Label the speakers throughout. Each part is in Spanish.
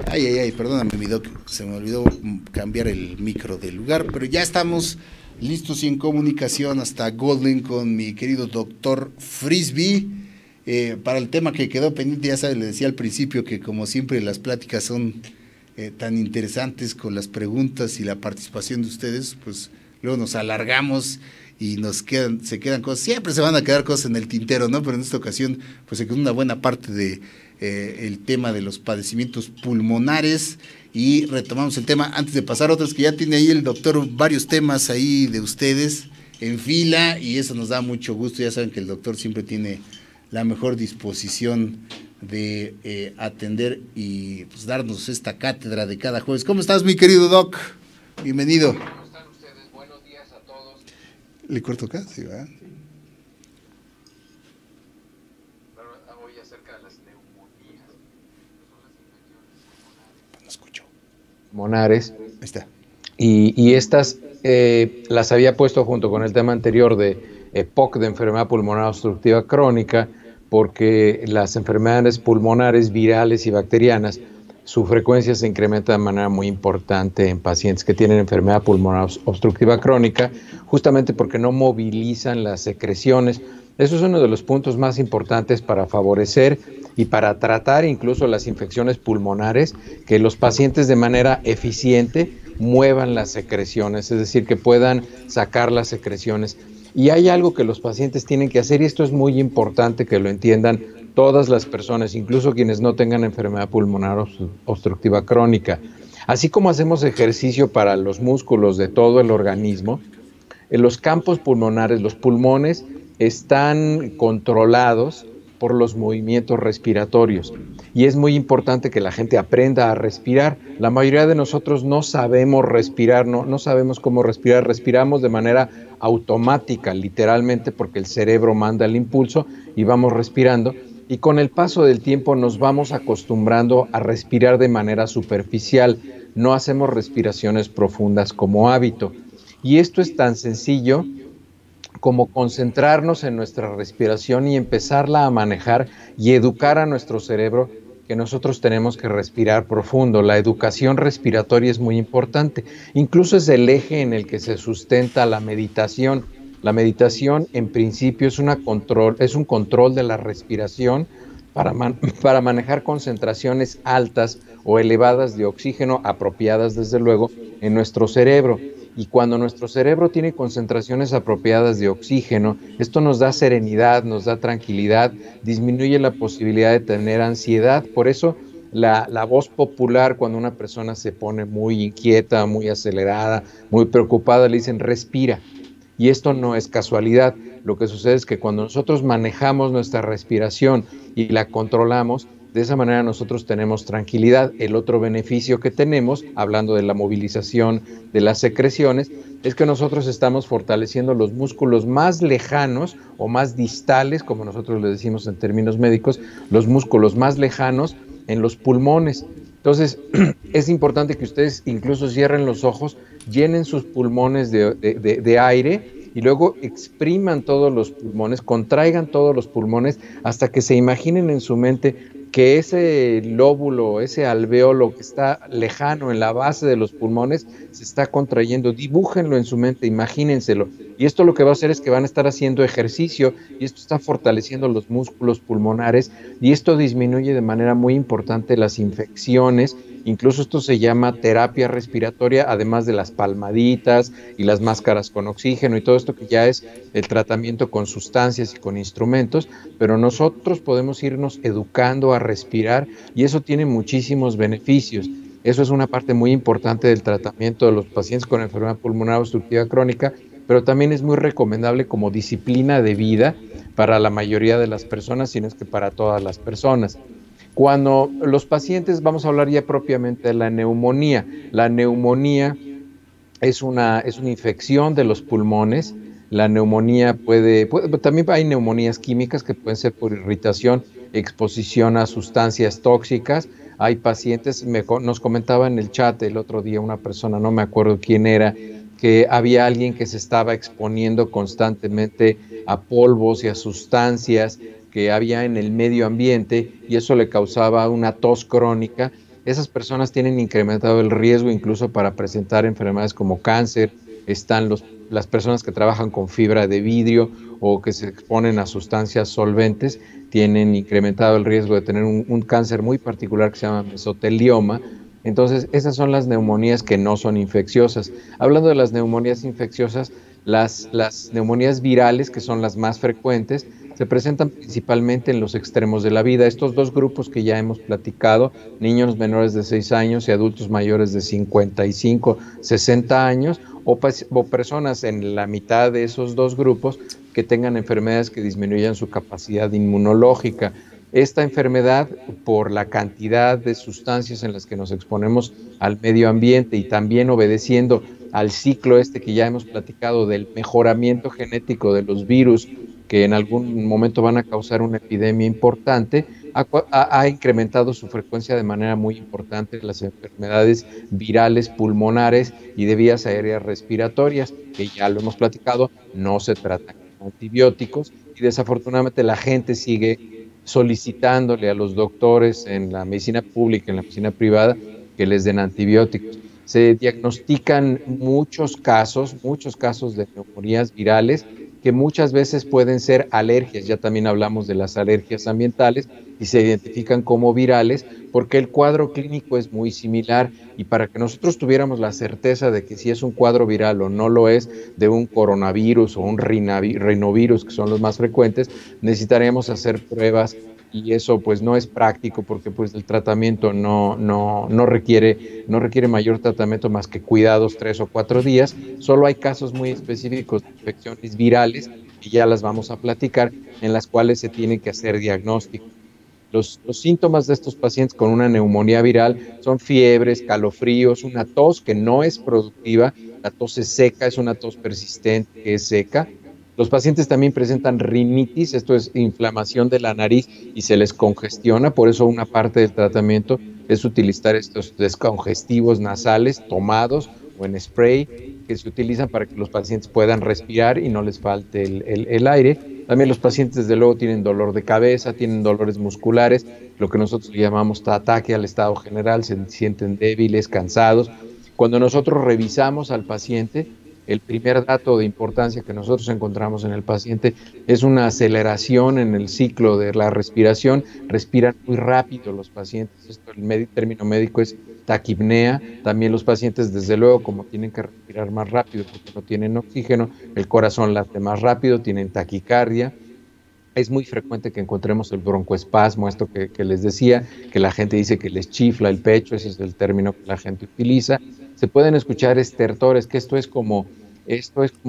Speaker 1: Ay, perdóname, mi doc, se me olvidó cambiar el micro del lugar, pero ya estamos listos y en comunicación hasta Golden con mi querido doctor Frisbee. Para el tema que quedó pendiente, ya sabes, le decía al principio que como siempre las pláticas son tan interesantes con las preguntas y la participación de ustedes, pues luego nos alargamos y se quedan cosas, siempre se van a quedar cosas en el tintero, ¿no? Pero en esta ocasión, pues se quedó una buena parte de el tema de los padecimientos pulmonares y retomamos el tema antes de pasar a otros que ya tiene ahí el doctor varios temas ahí de ustedes en fila y eso nos da mucho gusto. Ya saben que el doctor siempre tiene la mejor disposición de atender y pues darnos esta cátedra de cada jueves. ¿Cómo estás, mi querido doc? Bienvenido.
Speaker 2: ¿Cómo están ustedes? Buenos días a todos.
Speaker 1: ¿Le corto acá? Sí, ¿verdad?
Speaker 2: Hoy acerca de las neumonías.
Speaker 1: No escucho.
Speaker 2: Pulmonares.
Speaker 1: Ahí está.
Speaker 2: Y estas las había puesto junto con el tema anterior de EPOC, de enfermedad pulmonar obstructiva crónica, porque las enfermedades pulmonares virales y bacterianas, su frecuencia se incrementa de manera muy importante en pacientes que tienen enfermedad pulmonar obstructiva crónica, justamente porque no movilizan las secreciones. Eso es uno de los puntos más importantes para favorecer y para tratar incluso las infecciones pulmonares, que los pacientes de manera eficiente muevan las secreciones, es decir, que puedan sacar las secreciones. Y hay algo que los pacientes tienen que hacer, y esto es muy importante que lo entiendan todas las personas, incluso quienes no tengan enfermedad pulmonar obstructiva crónica. Así como hacemos ejercicio para los músculos de todo el organismo, en los campos pulmonares, los pulmones están controlados por los movimientos respiratorios y es muy importante que la gente aprenda a respirar. La mayoría de nosotros no sabemos respirar, no sabemos cómo respirar, respiramos de manera automática, literalmente, porque el cerebro manda el impulso y vamos respirando, y con el paso del tiempo nos vamos acostumbrando a respirar de manera superficial, no hacemos respiraciones profundas como hábito, y esto es tan sencillo como concentrarnos en nuestra respiración y empezarla a manejar y educar a nuestro cerebro que nosotros tenemos que respirar profundo. La educación respiratoria es muy importante. Incluso es el eje en el que se sustenta la meditación. La meditación, en principio, es un control de la respiración para manejar concentraciones altas o elevadas de oxígeno, apropiadas, desde luego, en nuestro cerebro. Y cuando nuestro cerebro tiene concentraciones apropiadas de oxígeno, esto nos da serenidad, nos da tranquilidad, disminuye la posibilidad de tener ansiedad. Por eso la voz popular, cuando una persona se pone muy inquieta, muy acelerada, muy preocupada, le dicen respira. Y esto no es casualidad. Lo que sucede es que cuando nosotros manejamos nuestra respiración y la controlamos, de esa manera nosotros tenemos tranquilidad. El otro beneficio que tenemos, hablando de la movilización de las secreciones, es que nosotros estamos fortaleciendo los músculos más lejanos o más distales, como nosotros le decimos en términos médicos, los músculos más lejanos en los pulmones. Entonces, es importante que ustedes incluso cierren los ojos, llenen sus pulmones de aire y luego expriman todos los pulmones, contraigan todos los pulmones hasta que se imaginen en su mente que ese lóbulo, ese alveolo que está lejano en la base de los pulmones se está contrayendo. Dibújenlo en su mente, imagínenselo. Y esto lo que va a hacer es que van a estar haciendo ejercicio y esto está fortaleciendo los músculos pulmonares y esto disminuye de manera muy importante las infecciones. Incluso esto se llama terapia respiratoria, además de las palmaditas y las máscaras con oxígeno y todo esto que ya es el tratamiento con sustancias y con instrumentos, pero nosotros podemos irnos educando a respirar y eso tiene muchísimos beneficios. Eso es una parte muy importante del tratamiento de los pacientes con enfermedad pulmonar obstructiva crónica, pero también es muy recomendable como disciplina de vida para la mayoría de las personas, si no es que para todas las personas. Cuando los pacientes, vamos a hablar ya propiamente de la neumonía. La neumonía es una infección de los pulmones. La neumonía también hay neumonías químicas que pueden ser por irritación, exposición a sustancias tóxicas. Hay pacientes, nos comentaba en el chat el otro día una persona, no me acuerdo quién era, que había alguien que se estaba exponiendo constantemente a polvos y a sustancias que había en el medio ambiente y eso le causaba una tos crónica esas personas tienen incrementado el riesgo incluso para presentar enfermedades como cáncer. Están las personas que trabajan con fibra de vidrio o que se exponen a sustancias solventes, tienen incrementado el riesgo de tener un cáncer muy particular que se llama mesotelioma. Entonces, esas son las neumonías que no son infecciosas. Hablando de las neumonías infecciosas, las neumonías virales, que son las más frecuentes, se presentan principalmente en los extremos de la vida. Estos dos grupos que ya hemos platicado, niños menores de 6 años y adultos mayores de 55, 60 años, o personas en la mitad de esos dos grupos que tengan enfermedades que disminuyan su capacidad inmunológica. Esta enfermedad, por la cantidad de sustancias en las que nos exponemos al medio ambiente y también obedeciendo al ciclo que ya hemos platicado del mejoramiento genético de los virus que en algún momento van a causar una epidemia importante, ha incrementado su frecuencia de manera muy importante las enfermedades virales pulmonares y de vías aéreas respiratorias, que ya lo hemos platicado, no se tratan con antibióticos y desafortunadamente la gente sigue solicitándole a los doctores en la medicina pública, en la medicina privada, que les den antibióticos. Se diagnostican muchos casos de neumonías virales que muchas veces pueden ser alergias. Ya también hablamos de las alergias ambientales y se identifican como virales porque el cuadro clínico es muy similar, y para que nosotros tuviéramos la certeza de que si es un cuadro viral o no lo es de un coronavirus o un rinovirus, que son los más frecuentes, necesitaremos hacer pruebas, y eso pues no es práctico porque pues el tratamiento no requiere mayor tratamiento más que cuidados 3 o 4 días. Solo hay casos muy específicos de infecciones virales, y ya las vamos a platicar, en las cuales se tiene que hacer diagnóstico. Los síntomas de estos pacientes con una neumonía viral son fiebres, escalofríos, una tos que no es productiva, la tos es seca, es una tos persistente que es seca. Los pacientes también presentan rinitis, esto es inflamación de la nariz y se les congestiona, por eso una parte del tratamiento es utilizar estos descongestivos nasales tomados o en spray, que se utilizan para que los pacientes puedan respirar y no les falte el aire. También los pacientes, desde luego, tienen dolor de cabeza, tienen dolores musculares, lo que nosotros llamamos ataque al estado general, se sienten débiles, cansados. Cuando nosotros revisamos al paciente, el primer dato de importancia que nosotros encontramos en el paciente es una aceleración en el ciclo de la respiración. Respiran muy rápido los pacientes, esto el término médico es taquipnea. También los pacientes, desde luego, como tienen que respirar más rápido porque no tienen oxígeno, el corazón late más rápido, tienen taquicardia. Es muy frecuente que encontremos el broncoespasmo, esto que les decía, que la gente dice que les chifla el pecho, ese es el término que la gente utiliza. Se pueden escuchar estertores, que esto es como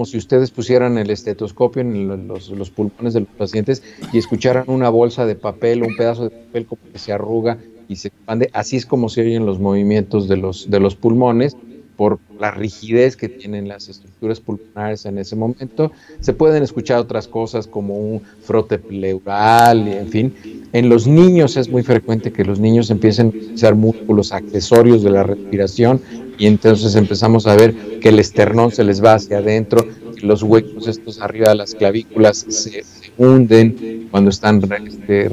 Speaker 2: si ustedes pusieran el estetoscopio en los pulmones de los pacientes y escucharan una bolsa de papel o un pedazo de papel como que se arruga y se expande. Así es como se oyen los movimientos de los pulmones, por la rigidez que tienen las estructuras pulmonares en ese momento. Se pueden escuchar otras cosas como un frote pleural, en fin. En los niños es muy frecuente que los niños empiecen a utilizar músculos accesorios de la respiración, y entonces empezamos a ver que el esternón se les va hacia adentro, que los huecos estos arriba de las clavículas se hunden cuando están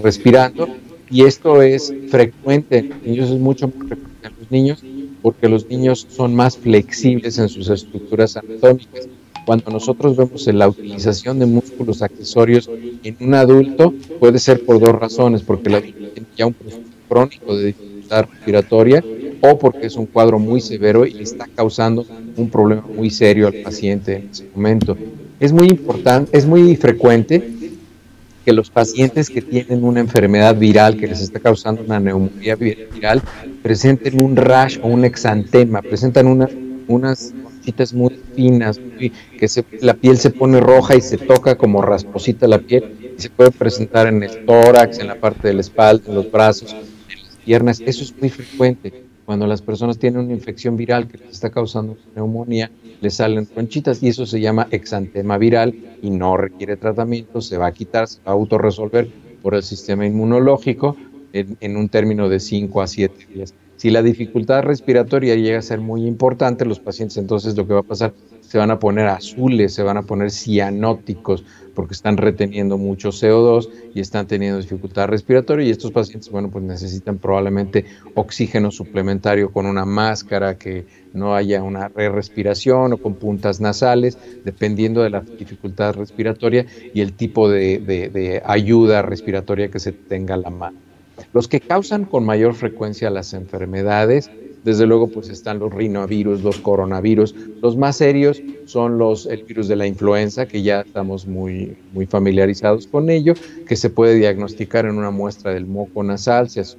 Speaker 2: respirando, y esto es frecuente en los niños, es mucho más frecuente en los niños, porque los niños son más flexibles en sus estructuras anatómicas. Cuando nosotros vemos la utilización de músculos accesorios en un adulto, puede ser por dos razones: porque el adulto tiene ya un proceso crónico de dificultad respiratoria, o porque es un cuadro muy severo y está causando un problema muy serio al paciente en ese momento. Es muy importante, es muy frecuente que los pacientes que tienen una enfermedad viral que les está causando una neumonía viral presenten un rash o un exantema, presentan unas manchitas muy finas, la piel se pone roja y se toca como rasposita la piel, y se puede presentar en el tórax, en la parte de la espalda, en los brazos, en las piernas. Eso es muy frecuente. Cuando las personas tienen una infección viral que les está causando neumonía, les salen ronchitas, y eso se llama exantema viral y no requiere tratamiento, se va a quitar, se va a autorresolver por el sistema inmunológico. en un término de 5 a 7 días. Si la dificultad respiratoria llega a ser muy importante, los pacientes entonces lo que va a pasar, se van a poner azules, se van a poner cianóticos, porque están reteniendo mucho CO2 y están teniendo dificultad respiratoria, y estos pacientes, bueno, pues necesitan probablemente oxígeno suplementario con una máscara, que no haya una respiración, o con puntas nasales, dependiendo de la dificultad respiratoria y el tipo de ayuda respiratoria que se tenga a la mano. Los que causan con mayor frecuencia las enfermedades, desde luego, pues están los rinovirus, los coronavirus. Los más serios son el virus de la influenza, que ya estamos muy familiarizados con ello, que se puede diagnosticar en una muestra del moco nasal, se hace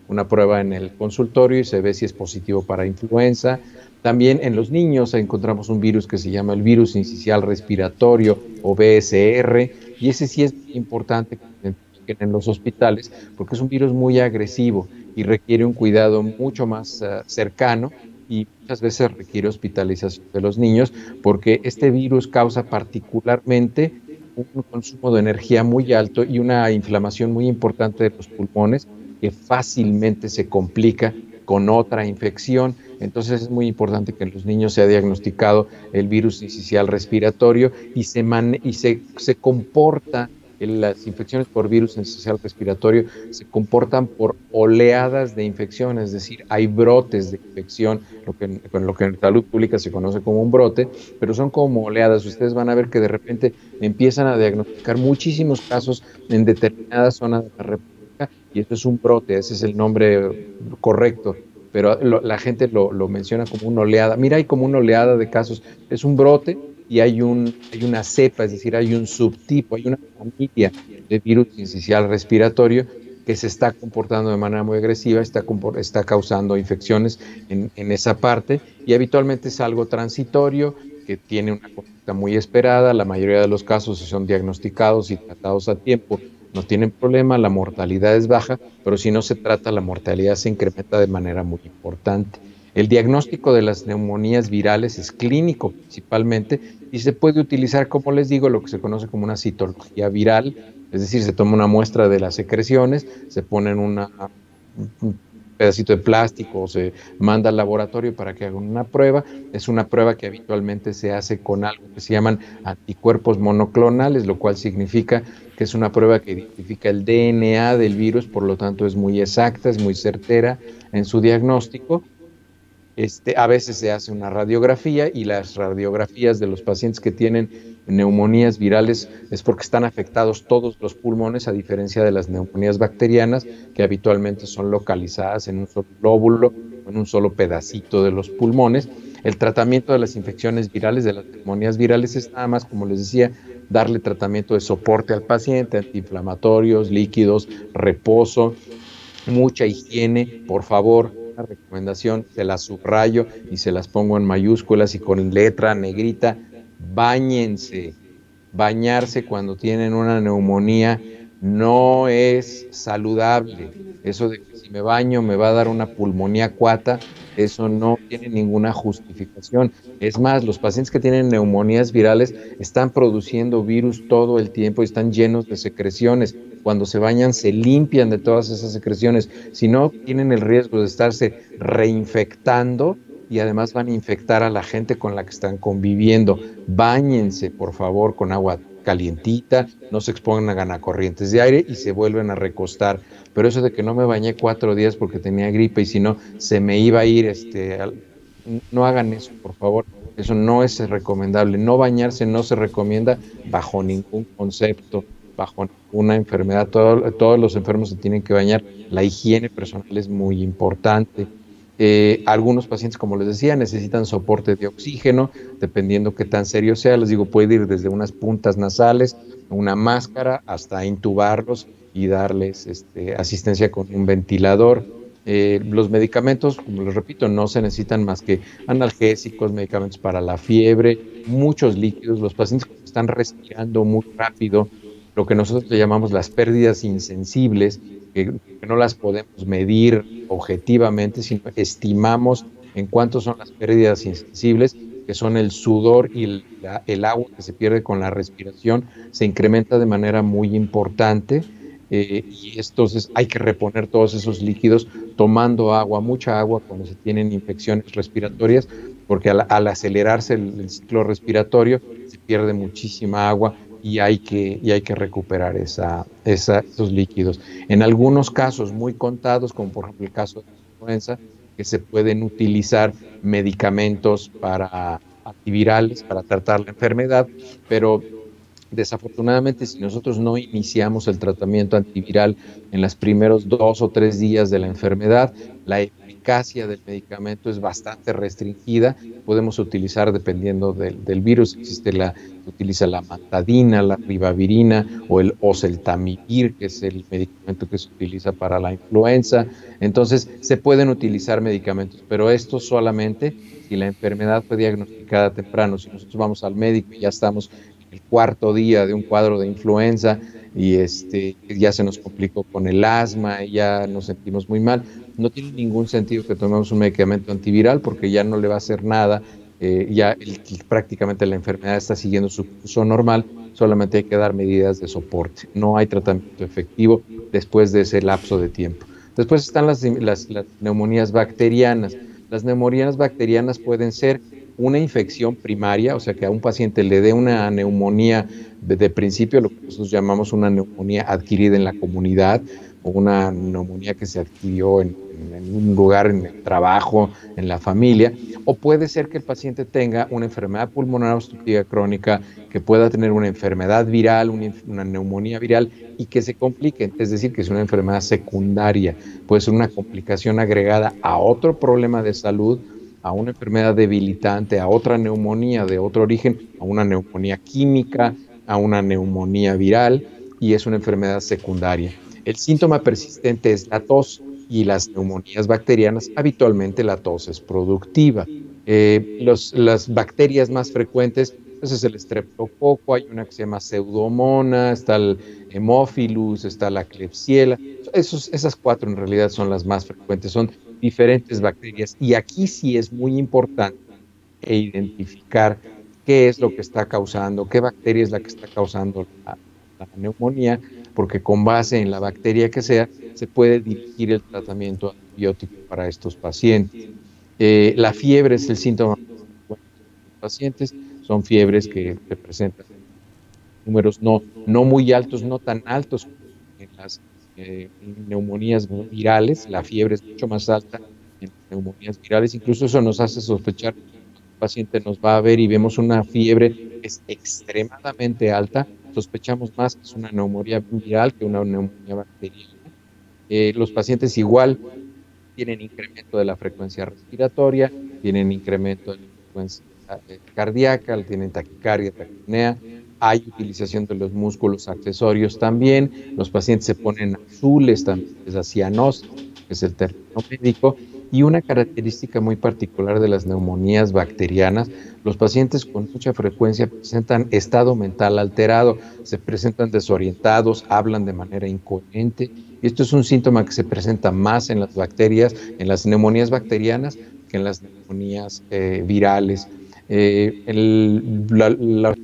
Speaker 2: una prueba en el consultorio y se ve si es positivo para influenza. También en los niños encontramos un virus que se llama el virus sincicial respiratorio, o BSR, y ese sí es importante que en los hospitales, porque es un virus muy agresivo y requiere un cuidado mucho más cercano, y muchas veces requiere hospitalización de los niños, porque este virus causa particularmente un consumo de energía muy alto y una inflamación muy importante de los pulmones, que fácilmente se complica con otra infección. Entonces es muy importante que en los niños sea diagnosticado el virus sincicial respiratorio y se comporta. Las infecciones por virus sincicial respiratorio se comportan por oleadas de infección, es decir, hay brotes de infección, lo que en salud pública se conoce como un brote, pero son como oleadas. Ustedes van a ver que de repente empiezan a diagnosticar muchísimos casos en determinadas zonas de la República, y esto es un brote, ese es el nombre correcto, pero la gente lo menciona como una oleada. Mira, hay como una oleada de casos, es un brote, y hay una cepa, es decir, hay un subtipo, hay una familia de virus sincicial respiratorio que se está comportando de manera muy agresiva, está causando infecciones en esa parte, y habitualmente es algo transitorio, que tiene una conducta muy esperada. La mayoría de los casos, si son diagnosticados y tratados a tiempo, no tienen problema, la mortalidad es baja, pero si no se trata, la mortalidad se incrementa de manera muy importante. El diagnóstico de las neumonías virales es clínico principalmente, y se puede utilizar, como les digo, lo que se conoce como una citología viral, es decir, se toma una muestra de las secreciones, se pone en un pedacito de plástico, o se manda al laboratorio para que hagan una prueba. Es una prueba que habitualmente se hace con algo que se llaman anticuerpos monoclonales, lo cual significa que es una prueba que identifica el DNA del virus, por lo tanto es muy exacta, es muy certera en su diagnóstico. A veces se hace una radiografía, y las radiografías de los pacientes que tienen neumonías virales es porque están afectados todos los pulmones, a diferencia de las neumonías bacterianas, que habitualmente son localizadas en un solo lóbulo o en un solo pedacito de los pulmones. El tratamiento de las infecciones virales, de las neumonías virales, es nada más, como les decía, darle tratamiento de soporte al paciente, antiinflamatorios, líquidos, reposo, mucha higiene, por favor. Una recomendación, se las subrayo y se las pongo en mayúsculas y con letra negrita: báñense. Bañarse cuando tienen una neumonía no es saludable. Eso de que si me baño me va a dar una pulmonía coata, eso no tiene ninguna justificación. Es más, los pacientes que tienen neumonías virales están produciendo virus todo el tiempo y están llenos de secreciones. Cuando se bañan se limpian de todas esas secreciones, si no tienen el riesgo de estarse reinfectando, y además van a infectar a la gente con la que están conviviendo. Báñense, por favor, con agua calientita, no se expongan a corrientes de aire y se vuelven a recostar. Pero eso de que no me bañé 4 días porque tenía gripe y si no se me iba a ir, no hagan eso, por favor. Eso no es recomendable. No bañarse no se recomienda bajo ningún concepto, bajo ninguna enfermedad. Todos los enfermos se tienen que bañar. La higiene personal es muy importante. Algunos pacientes, como les decía, necesitan soporte de oxígeno, dependiendo qué tan serio sea. Les digo, puede ir desde unas puntas nasales, una máscara, hasta intubarlos y darles asistencia con un ventilador. Los medicamentos, como les repito, no se necesitan más que analgésicos, medicamentos para la fiebre, muchos líquidos. Los pacientes que están respirando muy rápido, lo que nosotros le llamamos las pérdidas insensibles, que no las podemos medir objetivamente, sino estimamos en cuánto son las pérdidas insensibles, que son el sudor y el agua que se pierde con la respiración, se incrementa de manera muy importante. y entonces hay que reponer todos esos líquidos tomando agua, mucha agua cuando se tienen infecciones respiratorias, porque al acelerarse el ciclo respiratorio se pierde muchísima agua y hay que recuperar esos líquidos. En algunos casos muy contados, como por ejemplo el caso de la influenza, que se pueden utilizar medicamentos antivirales para tratar la enfermedad, pero desafortunadamente, si nosotros no iniciamos el tratamiento antiviral en los primeros 2 o 3 días de la enfermedad, la eficacia del medicamento es bastante restringida. Podemos utilizar, dependiendo del virus, se utiliza la mantadina, la ribavirina o el oseltamivir, que es el medicamento que se utiliza para la influenza. Entonces, se pueden utilizar medicamentos, pero esto solamente si la enfermedad fue diagnosticada temprano. Si nosotros vamos al médico y ya estamos el cuarto día de un cuadro de influenza y ya se nos complicó con el asma y ya nos sentimos muy mal, no tiene ningún sentido que tomemos un medicamento antiviral porque ya no le va a hacer nada, prácticamente la enfermedad está siguiendo su curso normal, solamente hay que dar medidas de soporte, no hay tratamiento efectivo después de ese lapso de tiempo. Después están las neumonías bacterianas. Las neumonías bacterianas pueden ser una infección primaria, o sea, que a un paciente le dé una neumonía de principio, lo que nosotros llamamos una neumonía adquirida en la comunidad o una neumonía que se adquirió en un lugar, en el trabajo, en la familia, o puede ser que el paciente tenga una enfermedad pulmonar obstructiva crónica, que pueda tener una enfermedad viral, una neumonía viral y que se complique, es decir, que es una enfermedad secundaria, puede ser una complicación agregada a otro problema de salud, a una enfermedad debilitante, a otra neumonía de otro origen, a una neumonía química, a una neumonía viral, y es una enfermedad secundaria. El síntoma persistente es la tos, y las neumonías bacterianas, habitualmente la tos es productiva. Las bacterias más frecuentes, pues es el streptococo, hay una que se llama pseudomonas, está el hemophilus, está la klebsiella. Esas 4 en realidad son las más frecuentes, son diferentes bacterias. Y aquí sí es muy importante identificar qué es lo que está causando, qué bacteria es la que está causando la neumonía, porque con base en la bacteria que sea, se puede dirigir el tratamiento antibiótico para estos pacientes. La fiebre es el síntoma de los pacientes, son fiebres que presentan números no muy altos, no tan altos como en las neumonías virales. La fiebre es mucho más alta en neumonías virales, incluso eso nos hace sospechar que el paciente nos va a ver y vemos una fiebre que es extremadamente alta, sospechamos más que es una neumonía viral que una neumonía bacteriana. Los pacientes igual tienen incremento de la frecuencia respiratoria, tienen incremento de la frecuencia cardíaca, tienen taquicardia, taquipnea, hay utilización de los músculos accesorios también, los pacientes se ponen azules también, es la cianosis, que es el término médico, y una característica muy particular de las neumonías bacterianas, los pacientes con mucha frecuencia presentan estado mental alterado, se presentan desorientados, hablan de manera incoherente, y esto es un síntoma que se presenta más en las bacterias, en las neumonías bacterianas, que en las neumonías virales. La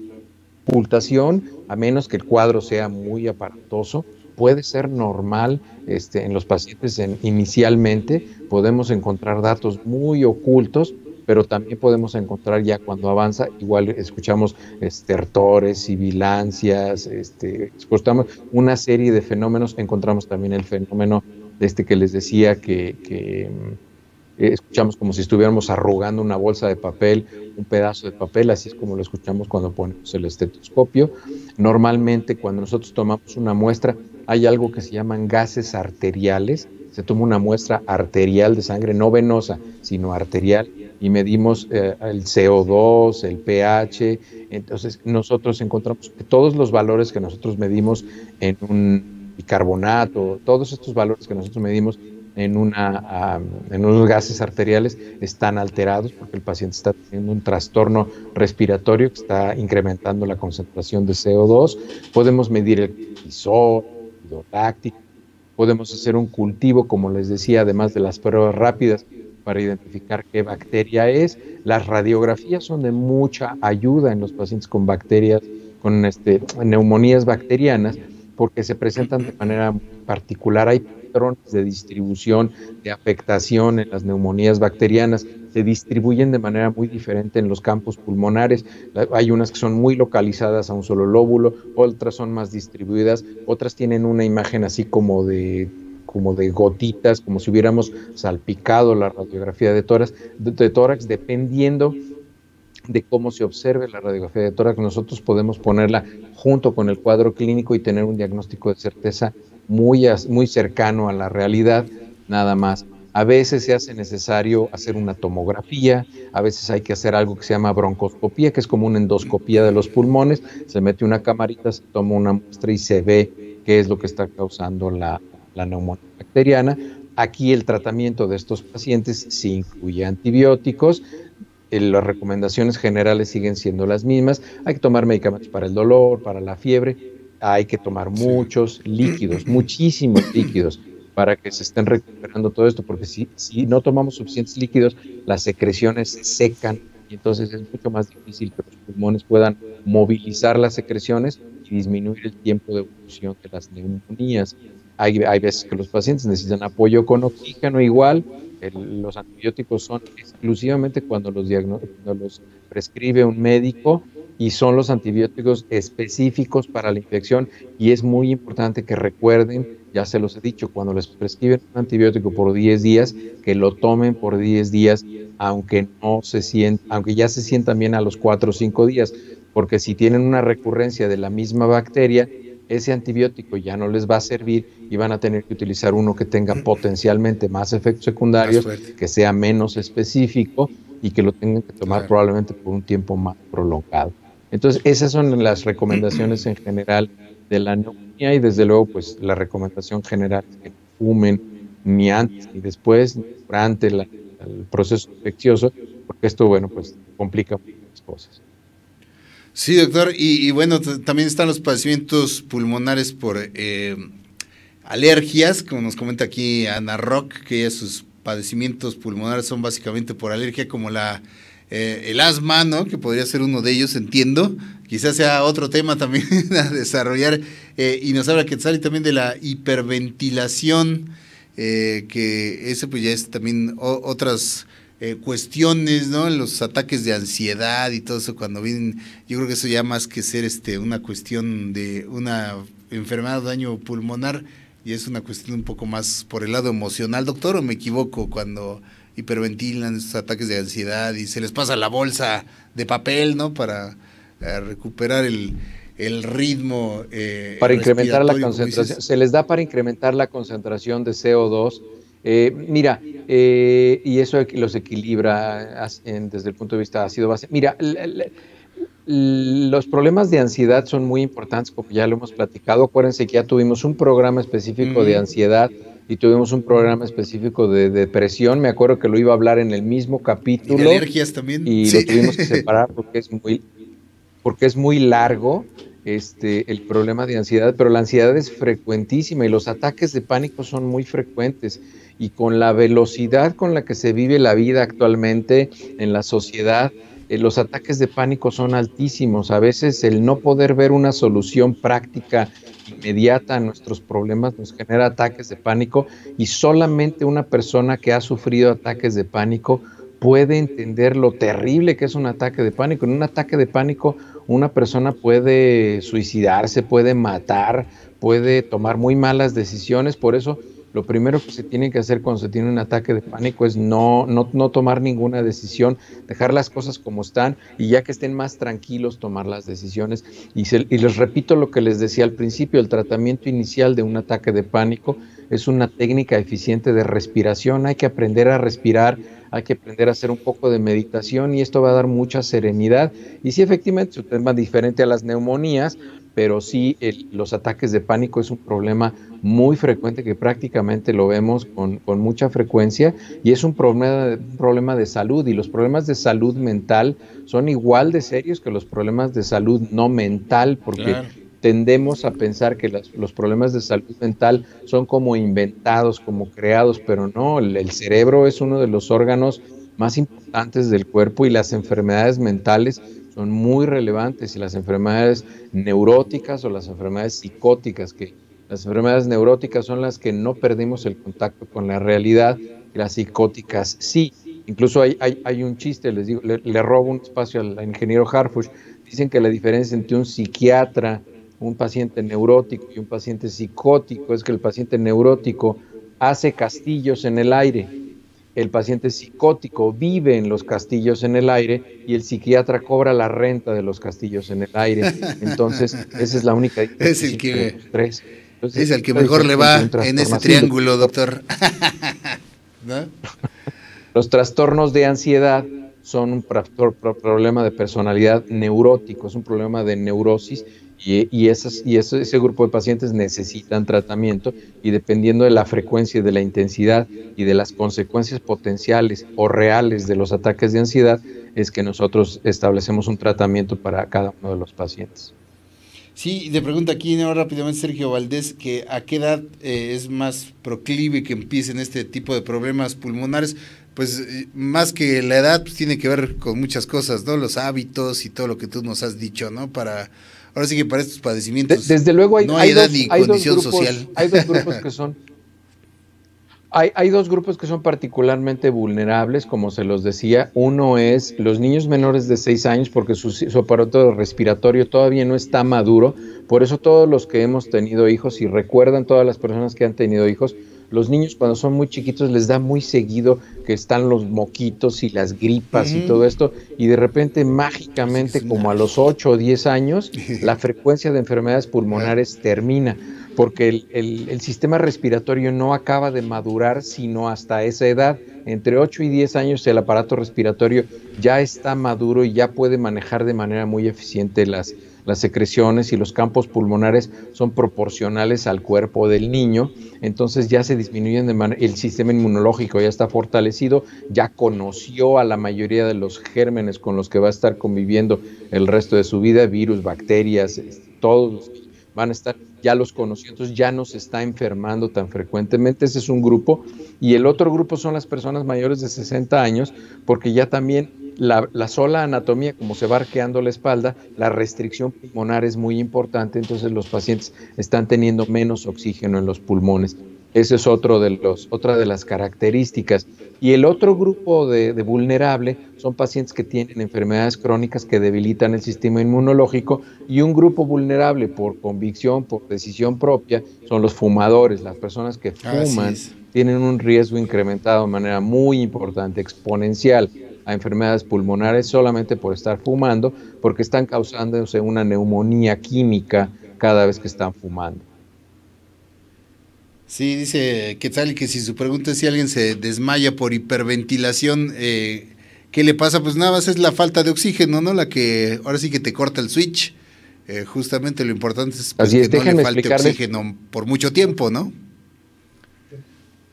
Speaker 2: ocultación, a menos que el cuadro sea muy aparatoso, puede ser normal en los pacientes inicialmente. Podemos encontrar datos muy ocultos, pero también podemos encontrar ya cuando avanza, igual escuchamos estertores, sibilancias, escuchamos una serie de fenómenos. Encontramos también el fenómeno que les decía que escuchamos como si estuviéramos arrugando una bolsa de papel, un pedazo de papel, así es como lo escuchamos cuando ponemos el estetoscopio. Normalmente cuando nosotros tomamos una muestra, hay algo que se llaman gases arteriales. Se toma una muestra arterial de sangre, no venosa, sino arterial, y medimos el CO2, el pH. Entonces nosotros encontramos que todos los valores que nosotros medimos en un bicarbonato, todos estos valores que nosotros medimos en unos gases arteriales están alterados porque el paciente está teniendo un trastorno respiratorio que está incrementando la concentración de CO2. Podemos medir el cortisol, el ácido láctico, podemos hacer un cultivo, como les decía, además de las pruebas rápidas para identificar qué bacteria es. Las radiografías son de mucha ayuda en los pacientes con bacterias, con neumonías bacterianas, porque se presentan de manera particular. Hay patrones de distribución, de afectación en las neumonías bacterianas, se distribuyen de manera muy diferente en los campos pulmonares. Hay unas que son muy localizadas a un solo lóbulo, otras son más distribuidas, otras tienen una imagen así como de gotitas, como si hubiéramos salpicado la radiografía de tórax, dependiendo de cómo se observe la radiografía de tórax. Nosotros podemos ponerla junto con el cuadro clínico y tener un diagnóstico de certeza muy cercano a la realidad, nada más. A veces se hace necesario hacer una tomografía, a veces hay que hacer algo que se llama broncoscopía, que es como una endoscopía de los pulmones. Se mete una camarita, se toma una muestra y se ve qué es lo que está causando la neumonía bacteriana. Aquí el tratamiento de estos pacientes sí incluye antibióticos. Las recomendaciones generales siguen siendo las mismas. Hay que tomar medicamentos para el dolor, para la fiebre. Hay que tomar muchos líquidos, muchísimos líquidos, para que se estén recuperando todo esto, porque si no tomamos suficientes líquidos, las secreciones secan y entonces es mucho más difícil que los pulmones puedan movilizar las secreciones y disminuir el tiempo de evolución de las neumonías. Hay veces que los pacientes necesitan apoyo con oxígeno igual. Los antibióticos son exclusivamente cuando los prescribe un médico y son los antibióticos específicos para la infección, y es muy importante que recuerden, ya se los he dicho, cuando les prescriben un antibiótico por 10 días, que lo tomen por 10 días, aunque ya se sientan bien a los 4 o 5 días, porque si tienen una recurrencia de la misma bacteria, ese antibiótico ya no les va a servir y van a tener que utilizar uno que tenga potencialmente más efectos secundarios, que sea menos específico y que lo tengan que tomar probablemente por un tiempo más prolongado. Entonces, esas son las recomendaciones en general de la neumonía, y desde luego, pues la recomendación general es que no fumen ni antes ni después, ni durante el proceso infeccioso, porque esto, bueno, pues complica muchas cosas.
Speaker 1: Sí, doctor, y bueno, también están los padecimientos pulmonares por alergias, como nos comenta aquí Ana Rock, que sus padecimientos pulmonares son básicamente por alergia, como el asma, ¿no? Que podría ser uno de ellos, entiendo. Quizás sea otro tema también a desarrollar. Y nos habla Quetzali también de la hiperventilación, que ese pues ya es también otras cuestiones, ¿no? Los ataques de ansiedad y todo eso cuando vienen. Yo creo que eso ya más que ser una cuestión de una enfermedad o daño pulmonar, y es una cuestión un poco más por el lado emocional, doctor, ¿o me equivoco cuando hiperventilan esos ataques de ansiedad y se les pasa la bolsa de papel, ¿no? Para recuperar el ritmo
Speaker 2: para incrementar la concentración, se les da para incrementar la concentración de CO2. Y eso los equilibra desde el punto de vista ácido-base. Mira, los problemas de ansiedad son muy importantes, como ya lo hemos platicado. Acuérdense que ya tuvimos un programa específico de ansiedad y tuvimos un programa específico de depresión. Me acuerdo que lo iba a hablar en el mismo capítulo.
Speaker 1: Y de alergias también.
Speaker 2: Y lo tuvimos que separar porque es muy largo el problema de ansiedad, pero la ansiedad es frecuentísima y los ataques de pánico son muy frecuentes, y con la velocidad con la que se vive la vida actualmente en la sociedad, los ataques de pánico son altísimos. A veces el no poder ver una solución práctica inmediata a nuestros problemas nos genera ataques de pánico, y solamente una persona que ha sufrido ataques de pánico puede entender lo terrible que es un ataque de pánico. En un ataque de pánico una persona puede suicidarse, puede matar, puede tomar muy malas decisiones. Por eso lo primero que se tiene que hacer cuando se tiene un ataque de pánico es no tomar ninguna decisión, dejar las cosas como están, y ya que estén más tranquilos tomar las decisiones. Y les repito lo que les decía al principio: el tratamiento inicial de un ataque de pánico es una técnica eficiente de respiración. Hay que aprender a respirar, hay que aprender a hacer un poco de meditación, y esto va a dar mucha serenidad. Y sí, efectivamente es un tema diferente a las neumonías, pero sí los ataques de pánico es un problema muy frecuente, que prácticamente lo vemos con mucha frecuencia, y es un problema de salud, y los problemas de salud mental son igual de serios que los problemas de salud no mental, porque tendemos a pensar que los problemas de salud mental son como inventados, como creados, pero no, el cerebro es uno de los órganos más importantes del cuerpo, y las enfermedades mentales son muy relevantes, y las enfermedades neuróticas o las enfermedades psicóticas, que las enfermedades neuróticas son las que no perdimos el contacto con la realidad, y las psicóticas sí. Incluso hay un chiste, les digo, le robo un espacio al ingeniero Harfush. Dicen que la diferencia entre un psiquiatra, un paciente neurótico y un paciente psicótico es que el paciente neurótico hace castillos en el aire, el paciente psicótico vive en los castillos en el aire y el psiquiatra cobra la renta de los castillos en el aire. Entonces, esa es la única
Speaker 1: diferencia. Es el que, entre los tres. Entonces, es el que mejor le va en ese triángulo, doctor. ¿No?
Speaker 2: Los trastornos de ansiedad son un problema de personalidad neurótico, es un problema de neurosis, y ese grupo de pacientes necesitan tratamiento, y dependiendo de la frecuencia y de la intensidad y de las consecuencias potenciales o reales de los ataques de ansiedad es que nosotros establecemos un tratamiento para cada uno de los pacientes.
Speaker 1: Sí, le pregunta aquí rápidamente Sergio Valdés que a qué edad es más proclive que empiecen este tipo de problemas pulmonares. Pues más que la edad, pues tiene que ver con muchas cosas, ¿no? Los hábitos y todo lo que tú nos has dicho, ¿no? Ahora sí que para estos padecimientos
Speaker 2: desde luego
Speaker 1: no hay edad ni condición social.
Speaker 2: Hay dos grupos que son hay dos grupos que son particularmente vulnerables, como se los decía. Uno es los niños menores de 6 años, porque su aparato respiratorio todavía no está maduro. Por eso todos los que hemos tenido hijos, y recuerdan todas las personas que han tenido hijos, los niños cuando son muy chiquitos les da muy seguido que están los moquitos y las gripas y todo esto, y de repente mágicamente como a los 8 o 10 años la frecuencia de enfermedades pulmonares termina, porque el sistema respiratorio no acaba de madurar sino hasta esa edad. Entre 8 y 10 años el aparato respiratorio ya está maduro y ya puede manejar de manera muy eficiente las secreciones, y los campos pulmonares son proporcionales al cuerpo del niño. Entonces ya se disminuyen el sistema inmunológico ya está fortalecido, ya conoció a la mayoría de los gérmenes con los que va a estar conviviendo el resto de su vida, virus, bacterias, todos van a estar, ya los conoció, entonces ya no se está enfermando tan frecuentemente. Ese es un grupo. Y el otro grupo son las personas mayores de 60 años, porque ya también la sola anatomía, como se va arqueando la espalda, la restricción pulmonar es muy importante, entonces los pacientes están teniendo menos oxígeno en los pulmones. Ese es otra de las características. Y el otro grupo de vulnerable son pacientes que tienen enfermedades crónicas que debilitan el sistema inmunológico, y un grupo vulnerable por convicción, por decisión propia, son los fumadores. Las personas que fuman tienen un riesgo incrementado de manera muy importante, exponencial, a enfermedades pulmonares solamente por estar fumando, porque están causándose una neumonía química cada vez que están fumando.
Speaker 1: Sí, dice Quetzal que si su pregunta es si alguien se desmaya por hiperventilación, ¿qué le pasa? Pues nada más es la falta de oxígeno, ¿no? La que ahora sí que te corta el switch. Justamente lo importante es pues, que no le falte oxígeno por mucho tiempo, ¿no?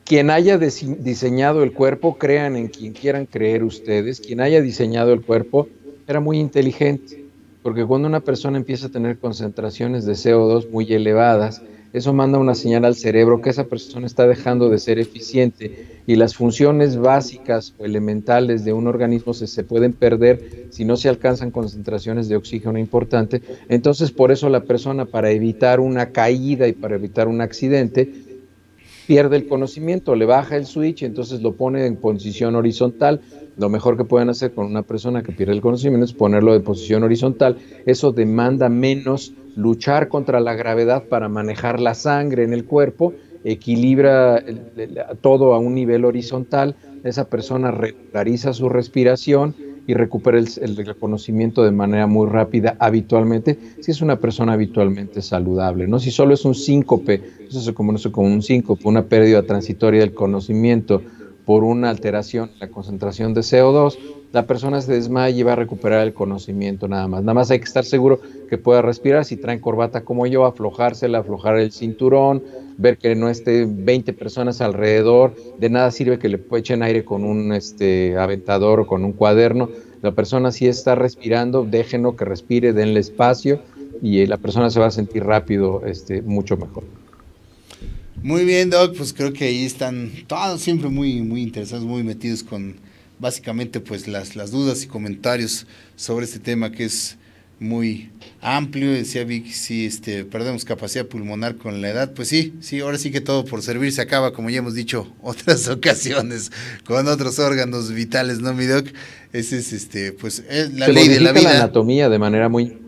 Speaker 2: Quien haya diseñado el cuerpo, crean en quien quieran creer ustedes, quien haya diseñado el cuerpo era muy inteligente, porque cuando una persona empieza a tener concentraciones de CO2 muy elevadas, eso manda una señal al cerebro que esa persona está dejando de ser eficiente, y las funciones básicas o elementales de un organismo se pueden perder si no se alcanzan concentraciones de oxígeno importante. Entonces, por eso la persona, para evitar una caída y para evitar un accidente, pierde el conocimiento, le baja el switch, entonces lo pone en posición horizontal. Lo mejor que pueden hacer con una persona que pierde el conocimiento es ponerlo de posición horizontal. Eso demanda menos luchar contra la gravedad para manejar la sangre en el cuerpo, equilibra todo a un nivel horizontal. Esa persona regulariza su respiración y recupera el reconocimiento de manera muy rápida habitualmente, si es una persona habitualmente saludable, ¿no? Si solo es un síncope, eso se conoce como un síncope, una pérdida transitoria del conocimiento por una alteración en la concentración de CO2, la persona se desmaya y va a recuperar el conocimiento nada más. Nada más hay que estar seguro que pueda respirar. Si traen corbata como yo, aflojar el cinturón, ver que no esté 20 personas alrededor. De nada sirve que le echen aire con un aventador o con un cuaderno. La persona sí está respirando, déjenlo que respire, denle espacio, y la persona se va a sentir rápido, mucho mejor.
Speaker 1: Muy bien, Doc, pues creo que ahí están todos siempre muy, muy interesados, muy metidos con básicamente pues las dudas y comentarios sobre este tema que es muy amplio. Decía Vic, si perdemos capacidad pulmonar con la edad, pues sí, ahora sí que todo por servir se acaba, como ya hemos dicho otras ocasiones, con otros órganos vitales, ¿no, mi doc? Ese es pues es la ley de la vida.
Speaker 2: La anatomía de manera muy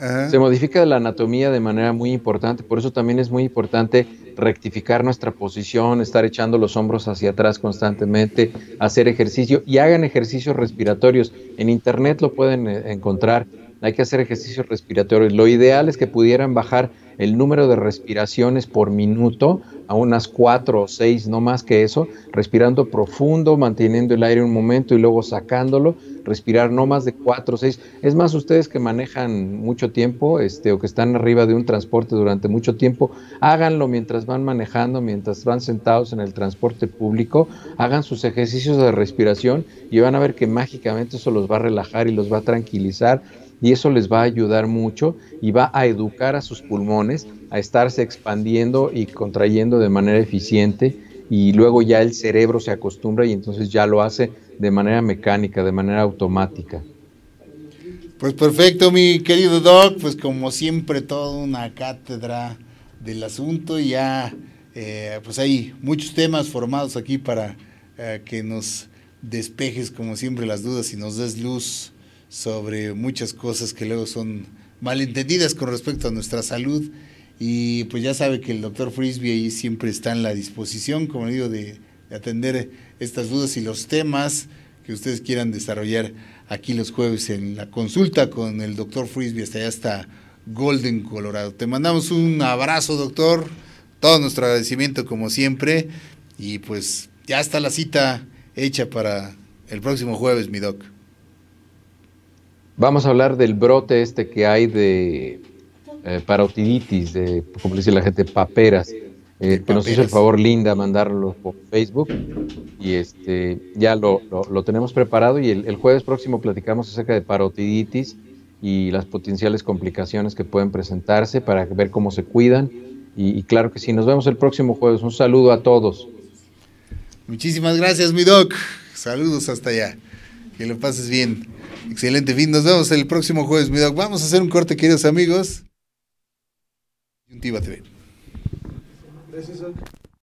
Speaker 1: Ajá.
Speaker 2: Se modifica la anatomía de manera muy importante, por eso también es muy importante rectificar nuestra posición, estar echando los hombros hacia atrás constantemente, hacer ejercicio y hagan ejercicios respiratorios. En internet lo pueden encontrar, hay que hacer ejercicios respiratorios. Lo ideal es que pudieran bajar el número de respiraciones por minuto a unas 4 o 6, no más que eso, respirando profundo, manteniendo el aire un momento y luego sacándolo, respirar no más de 4 o 6. Es más, ustedes que manejan mucho tiempo o que están arriba de un transporte durante mucho tiempo, háganlo mientras van manejando, mientras van sentados en el transporte público, hagan sus ejercicios de respiración y van a ver que mágicamente eso los va a relajar y los va a tranquilizar. Y eso les va a ayudar mucho y va a educar a sus pulmones a estarse expandiendo y contrayendo de manera eficiente, y luego ya el cerebro se acostumbra y entonces ya lo hace de manera mecánica, de manera automática.
Speaker 1: Pues perfecto, mi querido Doc, pues como siempre toda una cátedra del asunto, y ya pues hay muchos temas formados aquí para que nos despejes como siempre las dudas y nos des luz sobre muchas cosas que luego son malentendidas con respecto a nuestra salud. Y pues ya sabe que el doctor Frisby ahí siempre está en la disposición, como digo, de atender estas dudas y los temas que ustedes quieran desarrollar aquí los jueves en la consulta con el doctor Frisby, hasta allá hasta Golden, Colorado. Te mandamos un abrazo, doctor, todo nuestro agradecimiento como siempre, y pues ya está la cita hecha para el próximo jueves, mi doc.
Speaker 2: Vamos a hablar del brote que hay de parotiditis, como dice la gente, paperas, que nos hizo el favor Linda mandarlo por Facebook, y ya lo tenemos preparado, y el jueves próximo platicamos acerca de parotiditis y las potenciales complicaciones que pueden presentarse para ver cómo se cuidan, y claro que sí, nos vemos el próximo jueves. Un saludo a todos.
Speaker 1: Muchísimas gracias, mi doc, saludos hasta allá, que lo pases bien. Excelente fin, nos vemos el próximo jueves, mi doc. Vamos a hacer un corte, queridos amigos. Disyuntiva TV. Gracias, doc.